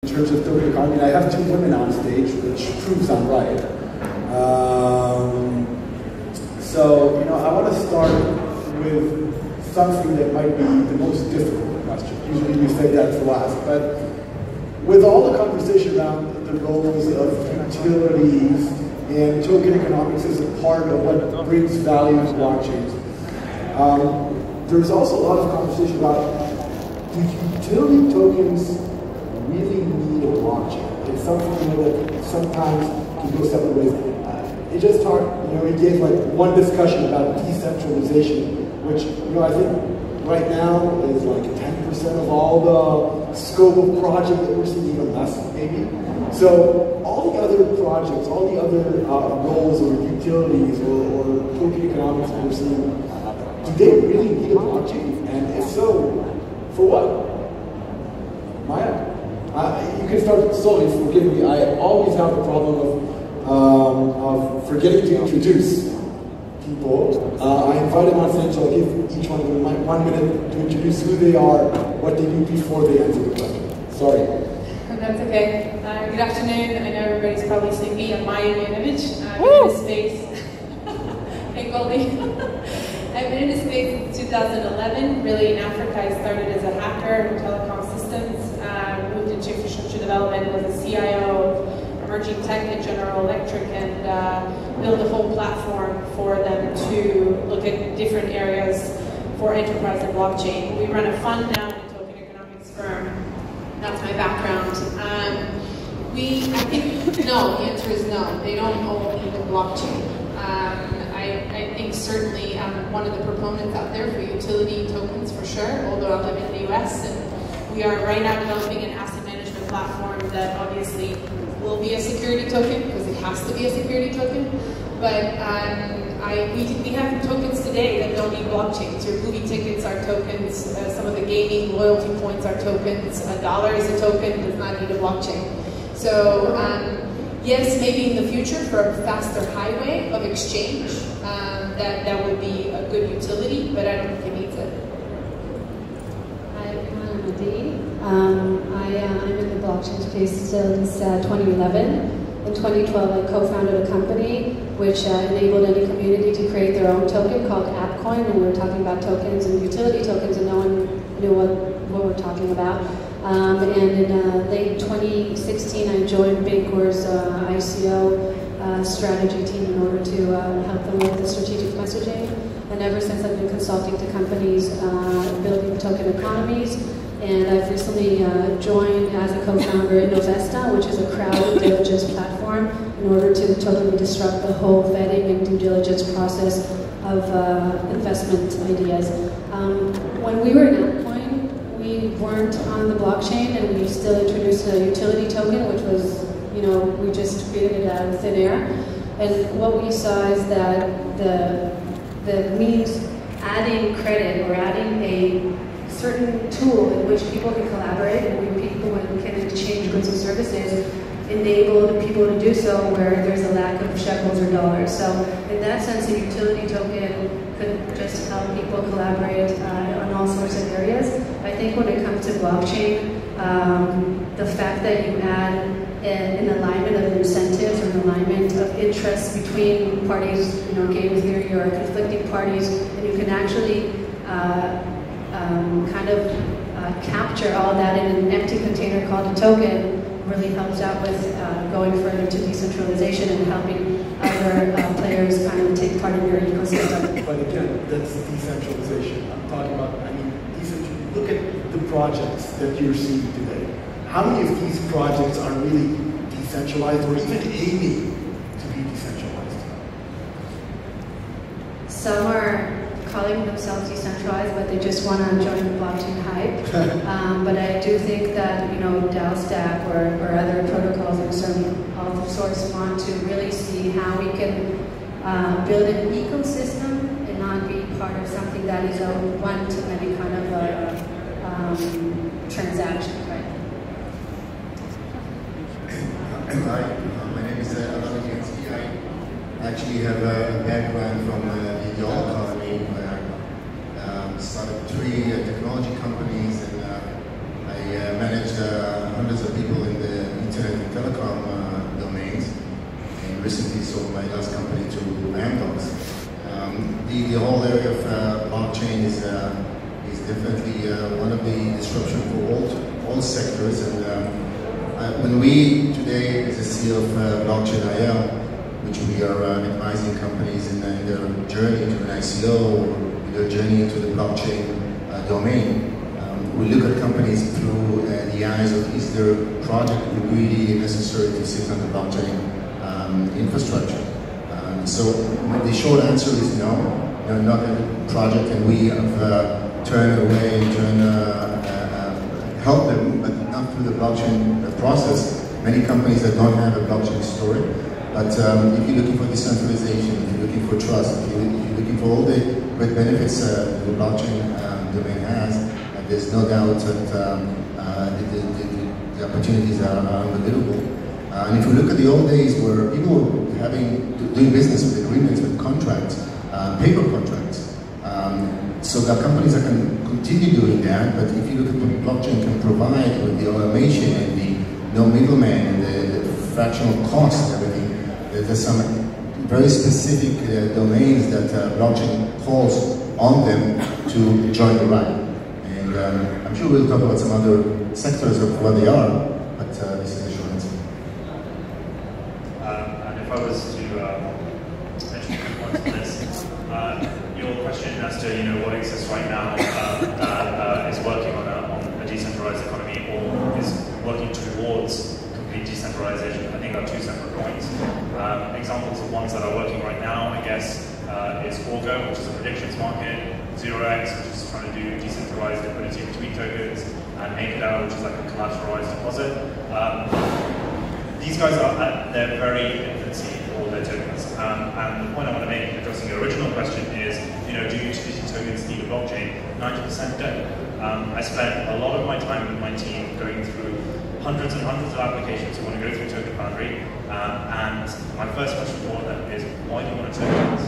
In terms of token economy, I have two women on stage, which proves I'm right. So, I want to start with something that might be the most difficult question. Usually we say that for last, but with all the conversation around the roles of utilities and token economics as a part of what brings value to blockchains, there's also a lot of conversation about, do utility tokens really need a blockchain? It's something that sometimes can go separate ways. It just talked, he gave like one discussion about decentralization, which, I think right now is like 10% of all the scope of project that we're seeing, even less maybe. So all the other projects, all the other roles or utilities or token economics that we're seeing, do they really need a blockchain? And if so, for what? Maya? You can start slowly, forgive me. I always have the problem of forgetting to introduce people. I invited them on stage, so I'll give each one of them 1 minute to introduce who they are, what they do before they answer the question. Sorry. That's okay. Good afternoon. I know everybody's probably sleepy. I'm Maya Yanovich. I'm in this space. Hey, Goldie. I've been in this space since 2011. Really, in Africa, I started as a hacker in telecom systems, moved into infrastructure development, was a CIO, emerging tech at General Electric, and build a whole platform for them to look at different areas for enterprise and blockchain. We run a fund now in a token economics firm. That's my background. I think, no, the answer is no. They don't all need a blockchain. I think certainly I'm one of the proponents out there for utility tokens for sure, although I live in the US, and we are right now developing an asset management platform that obviously will be a security token, because it has to be a security token. But we have tokens today that don't need blockchains. Your movie tickets are tokens, some of the gaming loyalty points are tokens, $1 is a token, does not need a blockchain. So yes, maybe in the future for a faster highway of exchange, that would be a good utility, but I don't think it needs it. Hi, I'm Adi. I'm in the blockchain space since 2011. In 2012, I co-founded a company which enabled any community to create their own token called AppCoin, and we were talking about tokens and utility tokens, and no one knew what we're talking about. And in late 2016, I joined Bacor's ICO strategy team in order to help them with the strategic messaging. And ever since, I've been consulting to companies building token economies. And I've recently joined as a co-founder in Novesta, which is a crowd due diligence platform, in order to totally disrupt the whole vetting and due diligence process of investment ideas. When we were in AppCoin, we weren't on the blockchain, and we still introduced a utility token, which was, we just created it out of thin air. And what we saw is that the means adding credit or adding a certain tool in which people can collaborate and people can exchange goods and services enabled people to do so where there's a lack of shekels or dollars. So in that sense, a utility token could just help people collaborate on all sorts of areas. I think when it comes to blockchain, the fact that you add an alignment of incentives or an alignment of interests between parties, game theory or conflicting parties, and you can actually capture all that in an empty container called a token, really helps out with going further to decentralization and helping other players kind of take part in your ecosystem. But again, that's decentralization. I'm talking about, look at the projects that you're seeing today. How many of these projects are really decentralized or even aiming to be decentralized? Some are calling themselves decentralized, but they just want to join the blockchain hype. But I do think that DAO Stack or other protocols of some sorts want to really see how we can build an ecosystem and not be part of something that is a one-to-many kind of transaction. Right? Hi, my name is Alan Yansky. I actually have a background from the oil economy. I started 3 technology companies, and I managed hundreds of people in recently sold my last company to Amdocs. The whole area of blockchain is definitely one of the disruption for all sectors. And when we today, as a CEO of Blockchain.io, which we are advising companies in their journey to an ICO, their journey into the blockchain domain, we look at companies through the eyes of, is their project really necessary to sit on the blockchain infrastructure? So the short answer is no, not a project, and we have turned away and help them, but not through the blockchain process. Many companies that don't have a blockchain story, but if you're looking for decentralization, if you're looking for trust, if you're looking for all the great benefits the blockchain domain has, there's no doubt that the opportunities are unbelievable. And if we look at the old days where people were doing business with agreements, with contracts, paper contracts, so that companies that can continue doing that, but if you look at what blockchain can provide with the automation and the no middleman and the fractional cost and everything, there's some very specific domains that blockchain calls on them to join the ride. And I'm sure we'll talk about some other sectors of what they are, but this is the short answer. And if I was to mention a few points on this, your question as to what exists right now that is working on a decentralized economy or is working towards complete decentralization, I think are two separate points. Examples of ones that are working right now, I guess, is Augur, which is a predictions market, 0x, which is trying to do decentralized liquidity between tokens, and MakerDAO, which is like a collateralized deposit. These guys are at their very infancy for all their tokens. And the point I want to make in addressing your original question is, do utility tokens need a blockchain? 90% don't. I spent a lot of my time with my team going through hundreds and hundreds of applications who want to go through Token Foundry, and my first question to all of them is, why do you want to tokens?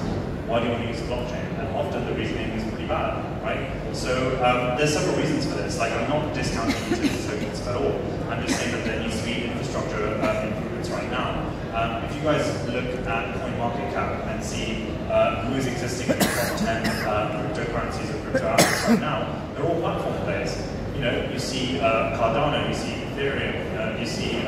Why do you want to use the blockchain? And often the reasoning is pretty bad, right? So there's several reasons for this. Like, I'm not discounting utility tokens at all. I'm just saying that there needs to be infrastructure improvements right now. If you guys look at CoinMarketCap and see who is existing in the top 10 cryptocurrencies and crypto assets right now, they're all platform players. You see Cardano, you see Ethereum, you see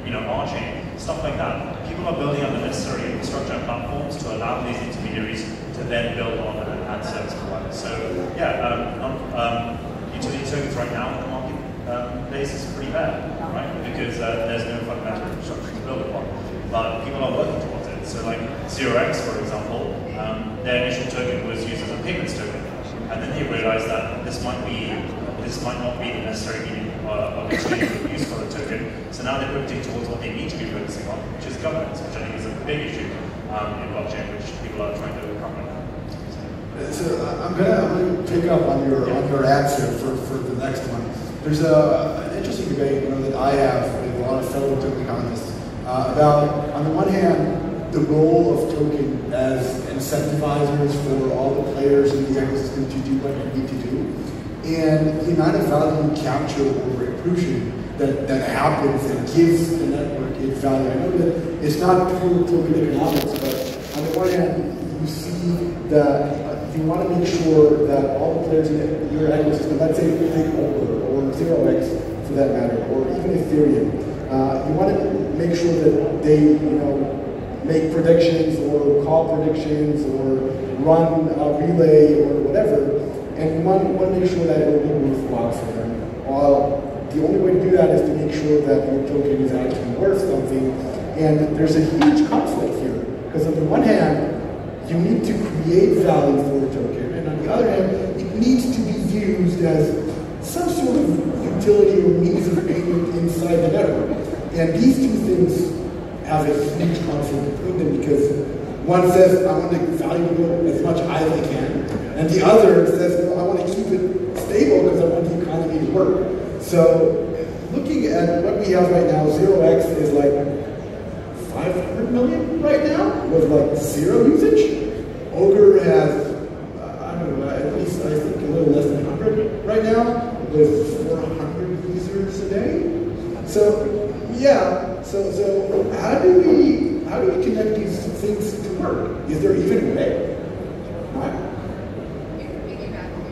Archain, stuff like that. People are building up the necessary infrastructure and platforms to allow these intermediaries to then build on and add service providers. So yeah, utility tokens right now in the marketplace is pretty bad, right? Because there's no fundamental infrastructure to build upon. But people are working towards it. So like 0x, for example, their initial token was used as a payments token, and then they realized that this might not be the necessary meaning of exchange use for the token. So now they're pivoting towards what they need to be focusing on, which is governance, which I think is a big issue in blockchain, which people are trying to overcome right now. So I'm gonna pick up on your answer for the next one. There's an interesting debate that I have with a lot of fellow token economists about, on the one hand, the role of token as incentivizers for all the players in the ecosystem to do what they need to do, and the amount of value capture or inclusion that happens and gives the network its value. I know that it's not pure token economics, but on the one hand, you see that you want to make sure that all the players in your ecosystem, let's say take Augur or 0x for that matter, or even Ethereum, you want to make sure that they make predictions or call predictions or run a relay or whatever, and you want to make sure that it will be worthwhile for them. The only way to do that is to make sure that your token is actually worth something, and there's a huge conflict here, because on the one hand, you need to create value for a token, and on the other hand, it needs to be used as some sort of utility or means of payment inside the network. And these two things have a huge conflict between them, because one says, I want the value to go as much as I can, and the other says, no, I want to keep it stable because I want the economy to work. So looking at what we have right now, 0x is like 500 million right now with like zero usage. Augur has, I don't know, at least I think a little less than 100 right now with 400 users a day. So yeah, so how do how do we connect these things to work? Is there even a way? What?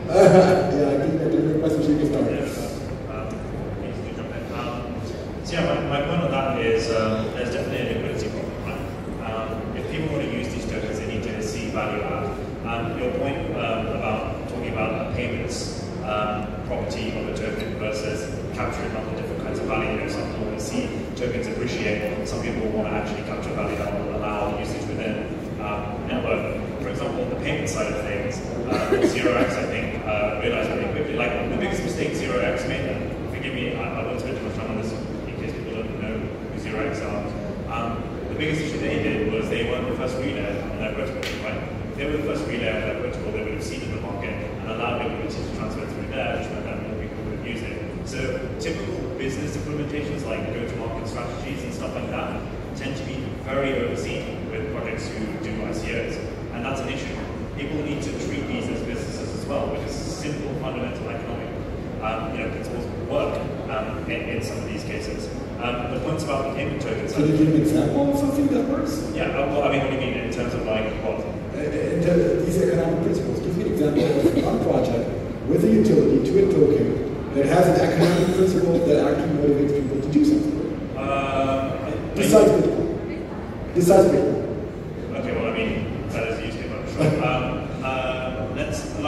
Yeah, I think that's a good question. You can start. So yeah, my point on that is there's definitely a liquidity problem, right? If people want to use these tokens, they need to see value add. Your point about talking about payments property of a token versus capturing other different kinds of value. Some people want to see tokens appreciate. Some people want to actually capture value that will allow usage within network. For example, on the payment side of things, 0x, I think, realized really quickly, like the biggest mistake 0x made, and forgive me, I won't spend too much time on this in case people don't know who 0x are. The biggest issue they did was they weren't the first relay on their protocol, right? If they were the first relay on their protocol, they would have seeded the market and allowed liquidity to transfer through there, which meant that more people would use it. So typical business implementations like go-to-market strategies and stuff like that tend to be very overseen with projects who do ICOs. And that's an issue. People need to treat these as businesses as well, because simple, fundamental economic principles work in some of these cases. The points about the payment tokens. Can you give an example of something that works? Yeah, well, I mean, what do you mean in terms of like what? In terms of these economic principles, give me an example of one project with a utility to a token that has an economic principle that actually motivates people to do something. Besides Bitcoin. Besides Bitcoin. Okay, well, I mean, that is useful.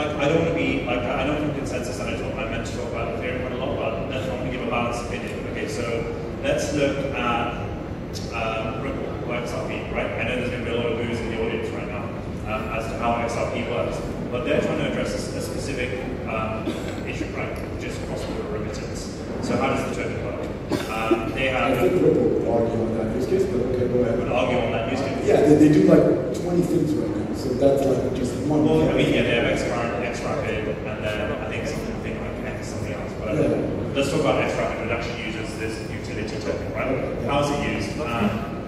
I don't want to be, I know from consensus, and I meant to talk about Ethereum quite a lot, but let's not give a balanced opinion. Okay, so let's look at Ripple, or XRP, right? I know there's going to be a lot of boos in the audience right now as to how XRP works, but they're trying to address a specific issue, right? Just cross-border remittance. So how does the token work? They have... I think Ripple would argue on that use case, but okay, go ahead. Would argue on that use case? Yeah, they do like 20 things right now, so that's like just one. Well, I mean, yeah, they have XRapid, and then I think something like X something else, but let's talk about XRapid, which actually uses this utility token, right? How is it used?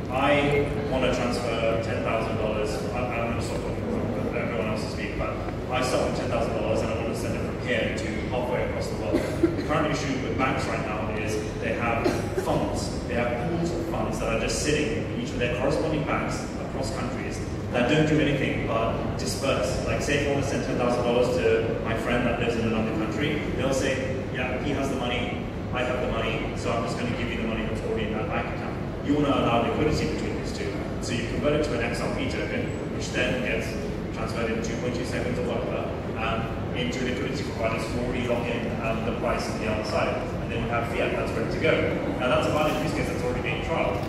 I want to transfer $10,000. I'm going to stop talking for everyone else to speak, but I start with $10,000 and I want to send it from here to halfway across the world. The current issue with banks right now is they have funds, they have pools of funds that are just sitting in each of their corresponding banks across countries that don't do anything but disperse. Like, say if I want to send $10,000 to my friend that lives in another country, they'll say, yeah, he has the money, I have the money, so I'm just going to give you the money that's already in that bank account. You want to allow liquidity between these two. So you convert it to an XRP token, which then gets transferred in 2.2 seconds or whatever, into liquidity providers who already lock in the price on the other side. And then you have fiat that's ready to go. Now that's a valid use case that's already being trialed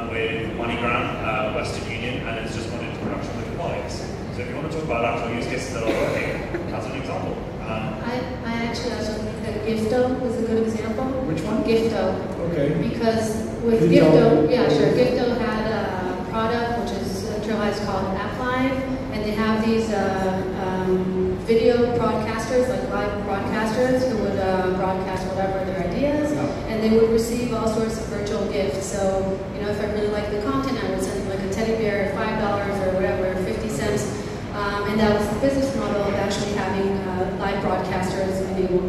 with MoneyGram, Western Union, and it's just gone into production with Wise. So if you want to talk about actual use cases that are working, that's an example. I actually also think that Gifto is a good example. Which one? Gifto. Okay. Because with Gifto, yeah, sure. Gifto had a product which is centralized called AppLive, and they have these video broadcasters, like live broadcasters, who would broadcast whatever their ideas, and they would receive all sorts of virtual gifts. So, you know, if I really like the content, I would send them like a teddy bear at $5 or whatever, 50 cents. And that was the business model of actually having live broadcasters enable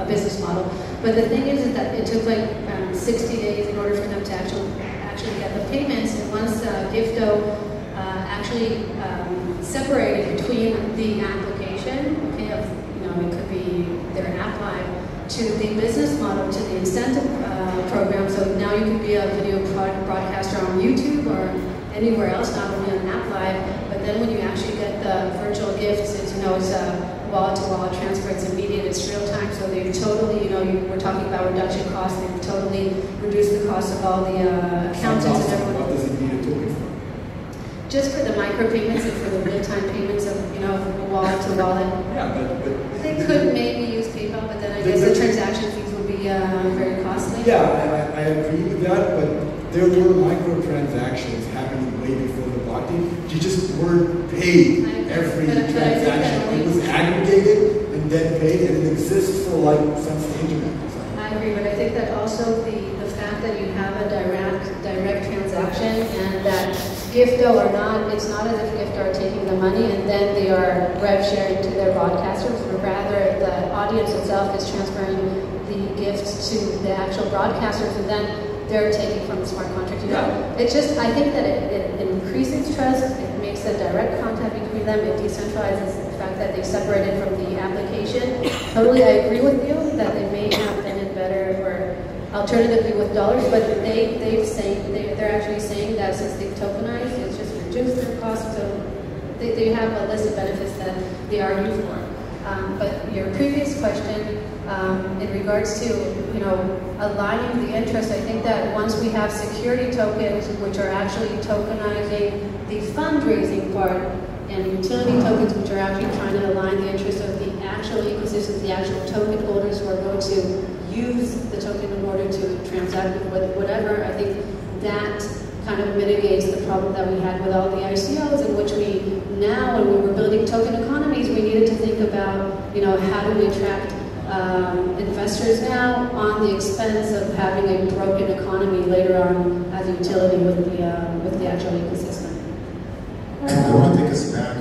a business model. But the thing is that it took like 60 days in order for them to actually get the payments. And once Gifto actually separated between the application, okay, of, you know, it could be their app live, to the business model, to the incentive program. So now you could be a video broadcaster on YouTube or anywhere else, not only on app live. But then when you actually get the virtual gifts, it's, you know, it's a wallet-to-wallet transfer, it's immediate, it's real time, so they've totally, you know, we're talking about reduction costs, they've totally reduced the cost of all the accountants and everyone. What does it need a token for? Just for the micropayments and for the real-time payments of, you know, wallet-to-wallet. Yeah, but They could maybe use PayPal, but then I guess the transaction fees would be very costly. Yeah, I agree with that, but there were microtransactions happening way before the blockchain. You just weren't paid every transaction. It was aggregated and then paid, and it exists for like since the internet. I agree, but I think that also the fact that you have a direct transaction and that Gifto or not, it's not as if Gifto are taking the money and then they are rev sharing to their broadcasters, but rather the audience itself is transferring the gifts to the actual broadcasters, and then they're taking from the smart contract. It's just, I think that it increases trust, it makes a direct contact between them, it decentralizes the fact that they separated from the application. Totally, I agree with you that they may have ended better or alternatively with dollars, but they're actually saying that since they've tokenized, it's just reduced their cost, so they have a list of benefits that they argue for. But your previous question, in regards to aligning the interest, I think that once we have security tokens, which are actually tokenizing the fundraising part, and utility tokens, which are actually trying to align the interests of the actual ecosystems, the actual token holders who are going to use the token in order to transact with whatever, I think that kind of mitigates the problem that we had with all the ICOs, in which we now, when we were building token economies, we needed to think about, how do we attract investors now on the expense of having a broken economy later on as a utility with the actual ecosystem. I want to take us back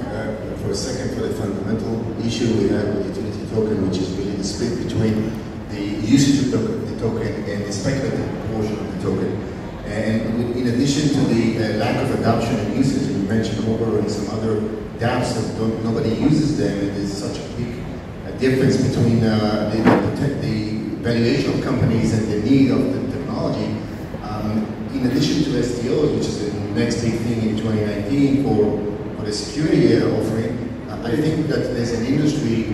for a second for the fundamental issue we have with utility token, which is really the split between the usage of the token and the speculative portion of the token. And in addition to the lack of adoption and usage, and you mentioned Uber and some other dApps that nobody uses them, and there's such a big difference between the valuation of companies and the need of the technology. In addition to STOs, which is the next big thing in 2019 for the security offering, I think that there's an industry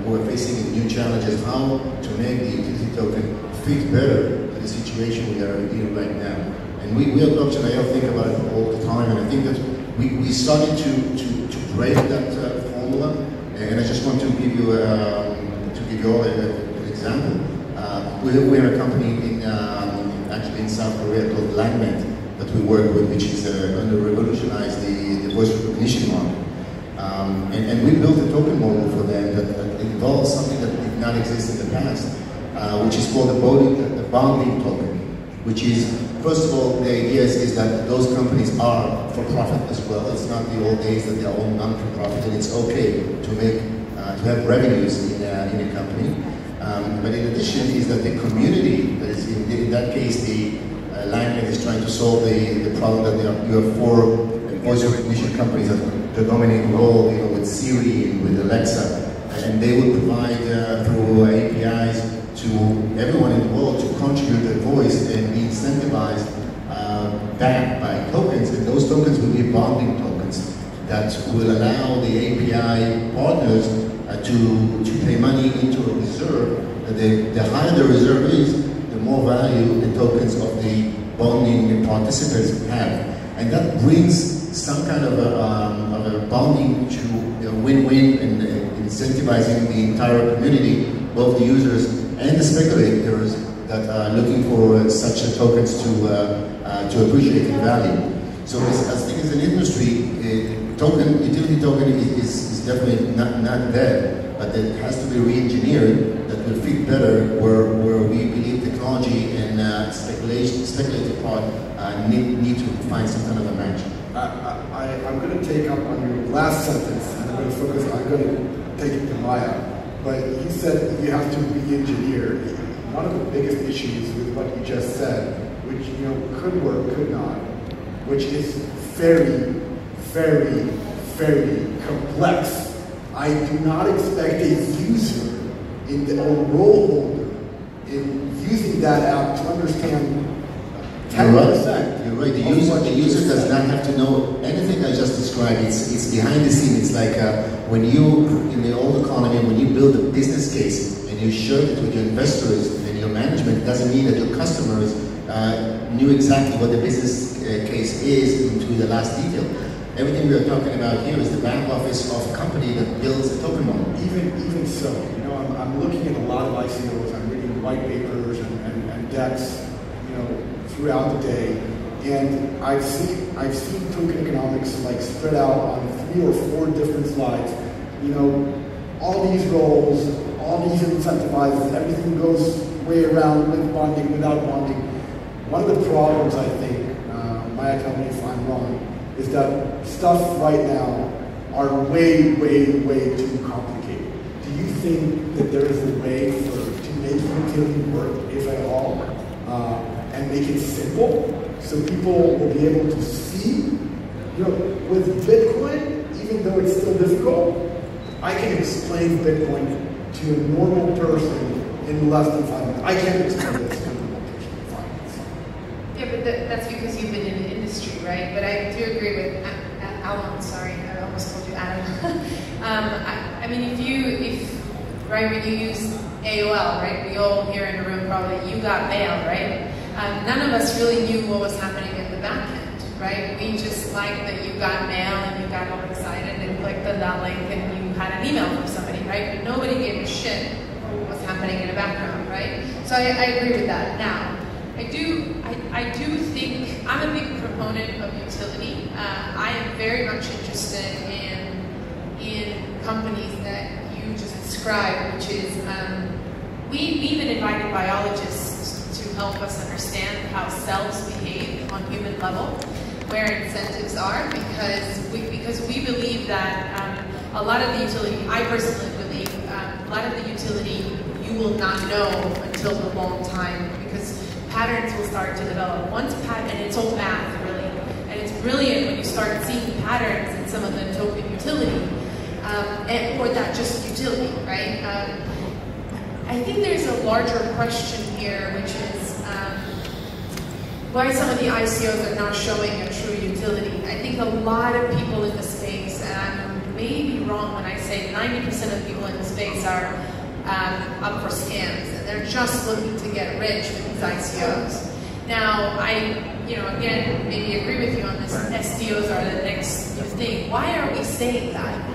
we're facing new challenges how to make the utility token fit better to the situation we are in right now. And we at Blockchain IO think about it all the time, and I think that we started to break that formula. And I just want to give you all an example. We have a company actually in South Korea called Langment that we work with, which is going to revolutionize the voice recognition market. And we built a token model for them that involves something that did not exist in the past, which is called the bonding token, which is, first of all, the idea is that those companies are for profit as well. It's not the old days that they're all non-for-profit, and it's okay to have revenues in a company. But in addition is that the community, that is in that case the Langment is trying to solve the problem that you have four voice recognition companies that the dominating role, with Siri and with Alexa, and they will provide through APIs to everyone in the world to contribute their voice and be incentivized backed by tokens, and those tokens will be bonding tokens that will allow the API partners to pay money into a reserve. The higher the reserve is, the more value the tokens of the bonding participants have. And that brings some kind of a bonding to a win-win and incentivizing the entire community, both the users and the speculators that are looking for such tokens to appreciate the value. So as thing as an industry, utility token is definitely not dead, but it has to be re-engineered that will fit better where we believe technology and speculative part need to find some kind of a match. I'm going to take up on your last sentence, and I'm going to take it to Maya. But you said you have to re-engineer. One of the biggest issues with what you just said, which could work, could not, which is very, very, very complex. I do not expect a user or role holder in using that app to understand 10%. You're right. The user does not have to know anything I just described. It's behind the scene. It's like when you, in the old economy, when you build a business case and you share it with your investors and your management, it doesn't mean that your customers knew exactly what the business case is into the last detail. Everything we are talking about here is the back office of a company that builds a token model. Even so, I'm looking at a lot of ICOs. I'm reading white papers and decks, throughout the day, and I've seen token economics like spread out on 3 or 4 different slides. All these roles, all these incentivizes, everything goes way around with bonding, without bonding. One of the problems, I think, Maya, tell me if I'm wrong, is that stuff right now are way, way, way too complicated. Do you think that there is a way to make utility work, if at all, and make it simple so people will be able to see. You know, with Bitcoin, even though it's still difficult, I can explain Bitcoin to a normal person in less than 5 minutes. I can't explain this to a normal person in 5 minutes. Yeah, but that's because you've been in the industry, right? But I do agree with Alan. Sorry, I almost called you Adam. I mean, right, when you use AOL, right? We all here in the room probably, you got mail, right? None of us really knew what was happening in the back end, right? We just liked that you got mail and you got all excited and clicked on that link and you had an email from somebody, right? But nobody gave a shit what was happening in the background, right? So I agree with that. Now, I do think, I'm a big proponent of utility. I am very much interested in companies that you just described, which is, we even invited biologists to help us understand how cells behave on human level, where incentives are, because we believe that a lot of the utility, I personally believe, a lot of the utility you will not know until a long time, because patterns will start to develop. Once and it's all math, really, and it's brilliant when you start seeing patterns in some of the token utility, or not just utility, right? I think there's a larger question here, which is why some of the ICOs are not showing a true utility. I think a lot of people in the space, and I'm maybe wrong when I say 90% of people in the space are up for scams, and they're just looking to get rich with these ICOs. Now, again, maybe agree with you on this, STOs are the next new thing. Why are we saying that?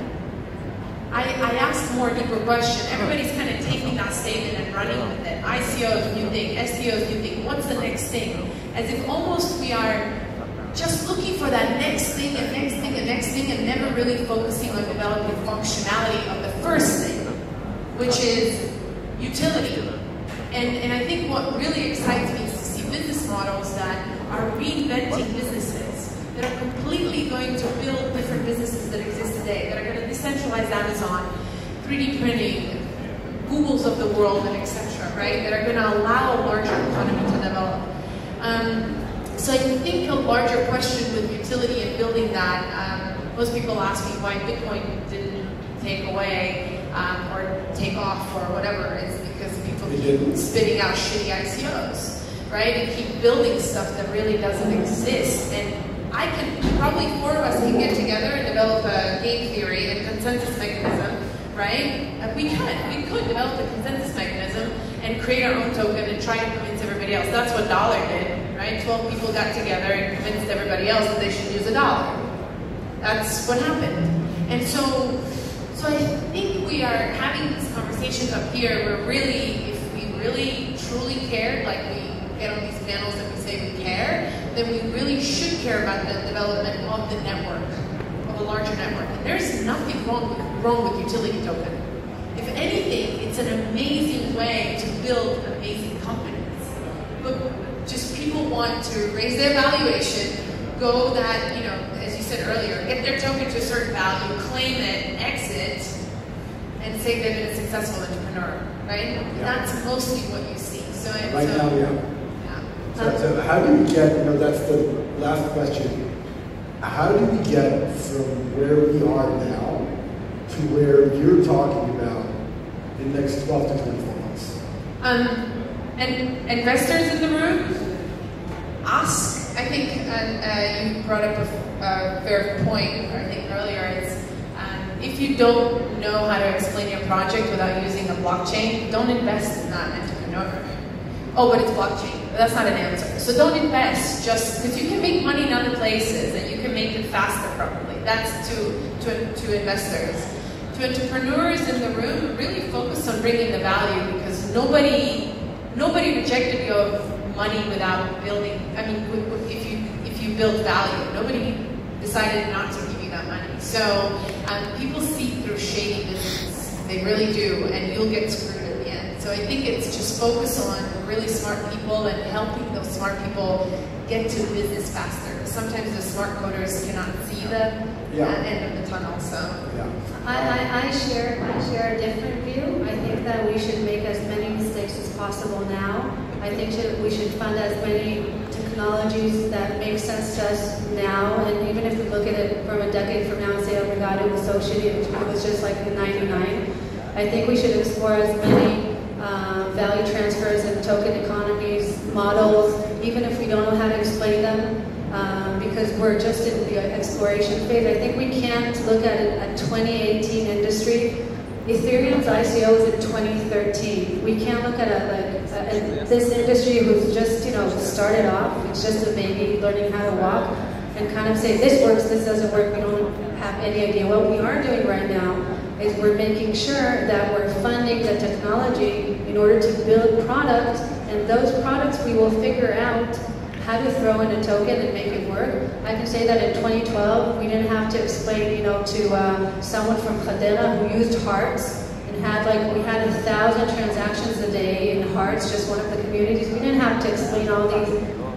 I ask more deeper question. Everybody's kind of taking that statement and running with it. ICOs, new thing, STOs, new thing. What's the next thing? As if almost we are just looking for that next thing and next thing and next thing and never really focusing on developing functionality of the first thing, which is utility. And I think what really excites me is to see business models that are reinventing businesses, that are completely going to build different businesses that exist today, that are going to decentralize Amazon, 3D printing, Googles of the world, and etc., right? That are going to allow a larger economy to develop. So I think a larger question with utility and building that, most people ask me why Bitcoin didn't take away or take off or whatever, is because people keep spitting out shitty ICOs, right? And keep building stuff that really doesn't exist. And probably 4 of us can get together and develop a game theory and consensus mechanism, right? We could develop a consensus mechanism and create our own token and try to convince everybody else. That's what Dollar did, right? 12 people got together and convinced everybody else that they should use $1. That's what happened. And so I think we are having these conversations up here where really, if we really truly cared, like we get on these panels that we say we care, then we really should care about the development of the network, of a larger network. And there's nothing wrong with utility token. If anything, it's an amazing way to build amazing companies. But just people want to raise their valuation, go that, as you said earlier, get their token to a certain value, claim it, exit, and say they've been a successful entrepreneur, right? Yeah. That's mostly what you see. So So how do we get, that's the last question, how do we get from where we are now to where you're talking about in the next 12 to 24 months? And investors in the room, ask. I think you brought up a fair point, I think earlier, is if you don't know how to explain your project without using a blockchain, don't invest in that entrepreneur. Oh, but it's blockchain. But that's not an answer. So don't invest just because you can make money in other places and you can make it faster probably. That's to investors. To entrepreneurs in the room, really focus on bringing the value, because nobody rejected you of money without building. I mean, if you build value, nobody decided not to give you that money. So people see through shady business. They really do, and you'll get screwed at the end. So I think it's just focus on really smart people and helping those smart people get to business faster. Sometimes the smart coders cannot see the end of the tunnel. So I share a different view. I think that we should make as many mistakes as possible now I think we should fund as many technologies that make sense to us now, and even if we look at it from a decade from now and say, oh my God, it was so shitty, it was just like the 99. I think we should explore as many value transfers and token economies, models, even if we don't know how to explain them, because we're just in the exploration phase. I think we can't look at it at 2018 industry. Ethereum's ICO is in 2013. We can't look at this industry who's just, started off. It's just a baby learning how to walk, and kind of say, this works, this doesn't work, we don't have any idea. What we are doing right now is we're making sure that we're funding the technology in order to build product, and those products we will figure out how to throw in a token and make it work. I can say that in 2012, we didn't have to explain, to someone from Khadera who used Hearts and we had 1,000 transactions a day in Hearts, just one of the communities. We didn't have to explain all these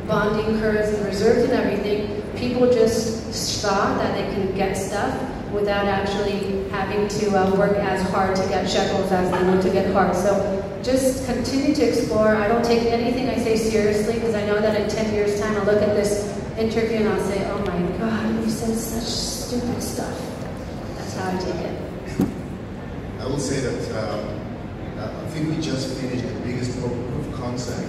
bonding curves and reserves and everything. People just saw that they can get stuff without actually having to work as hard to get shekels as they want to get Hearts. So just continue to explore. I don't take anything I say seriously, because I know that in 10 years' time I'll look at this interview and I'll say, oh my God, you said such stupid stuff. That's how I take it. I will say that I think we just finished the biggest proof of concept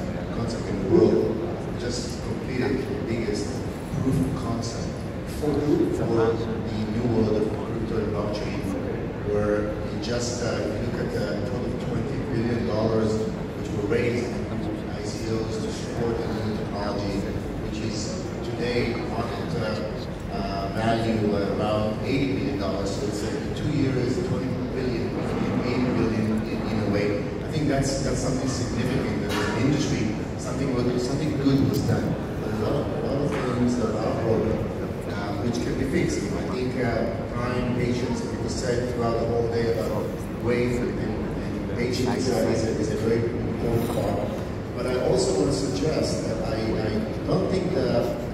in the world. We just completed the biggest proof of concept for the new world of crypto and blockchain, where you just if you look at the total of $20 billion which were raised in ICOs to support the new technology, which is today market value around $80 billion. So it's 2 years, 20 billion, 80 billion in a way. I think that's something significant that as an industry, something good was done. But a lot of things that are broken, which can be fixed. I think time, patience, like you said throughout the whole day about wait and patience is a very important part. But I also want to suggest that I don't think that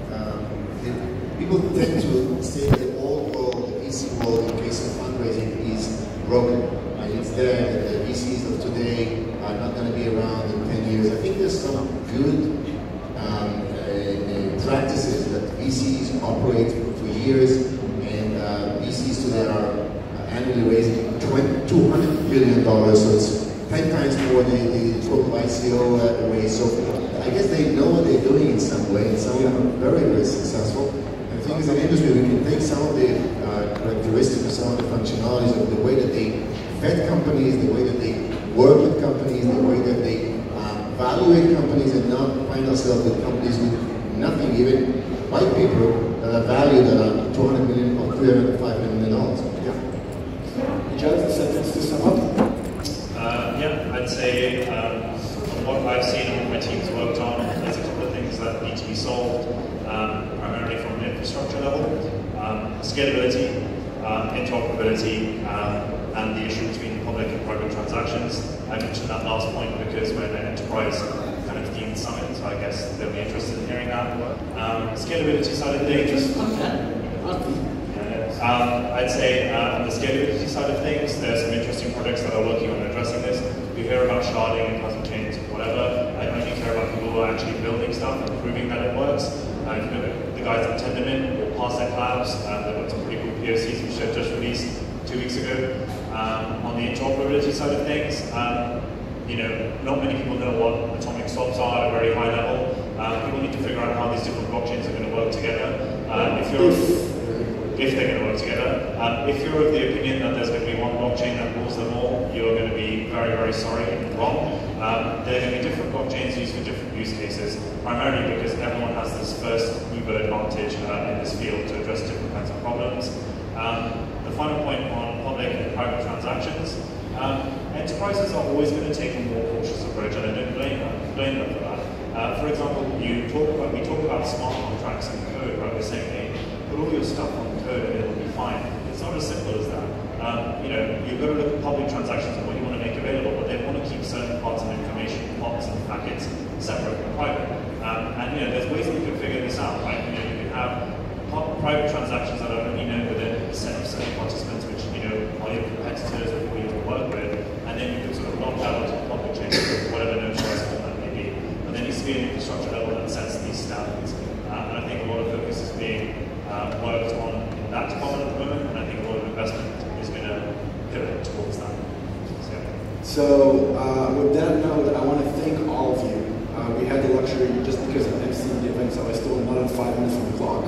people tend to say that the old world, the VC world, in case of fundraising, is broken. And it's there, that the VCs of today are not going to be around in 10 years. I think there's some good practices that VCs operate for years, and VCs today are annually raising $200 billion, so it's 10 times more than the total ICO raise. So I guess they know what they're doing in some way, and some of them are very, very successful. And I think as an industry, we can take some of the characteristics, some of the functionalities of the way that they vet companies, the way that they work with companies, the way that they evaluate companies, and not find ourselves with companies with nothing, even white people that are valued at $200 million or $305 million. Yeah. Judge, a sentence to sum up? Yeah, I'd say from what I've seen and what my team's worked on, there's a couple of things that need to be solved, primarily from an infrastructure level. Scalability, interoperability, and the issue between public and private transactions. I mentioned that last point because we're an enterprise kind of themed summit, so I guess they'll be interested in hearing that. Scalability side of things. I'd say on the scalability side of things, there's some interesting projects that are working on addressing this. We hear about sharding and custom chains, whatever. I only care about people who are actually building stuff and proving that it works. If you look at the guys at Tendermint or Parsec Labs, they've got some pretty cool POCs which they've just released 2 weeks ago. On the interoperability side of things, not many people know what atomic swaps are at a very high level. People need to figure out how these different blockchains are going to work together. If they're going to work together. If you're of the opinion that there's going to be one blockchain that rules them all, you're going to be very, very sorry and wrong. There are going to be different blockchains used for different use cases, primarily because everyone has this first mover advantage in this field to address different kinds of problems. The final point on public and private transactions, enterprises are always going to take a more cautious approach, and I don't blame them for that. For example, we talk about smart contracts and code, right? We're saying, hey, put all your stuff on code and it'll be fine. It's not as simple as that. You've got to look at public transactions and what you want to make available, but they want to keep certain parts of information, pots and packets separate from private. There's ways that we can figure this out, right? You can have private transactions that are only known within a set of certain participants, which are your competitors or people you work with, and then you can sort of launch out onto the public chain, whatever node choice format may be. And then So with that note, I want to thank all of you. We had the luxury, just because I'm emceeing the event, so I still am not on 5 minutes from the clock.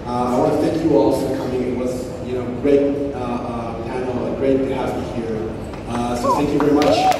I want to thank you all for coming. It was, great panel, great to have you here. So thank you very much.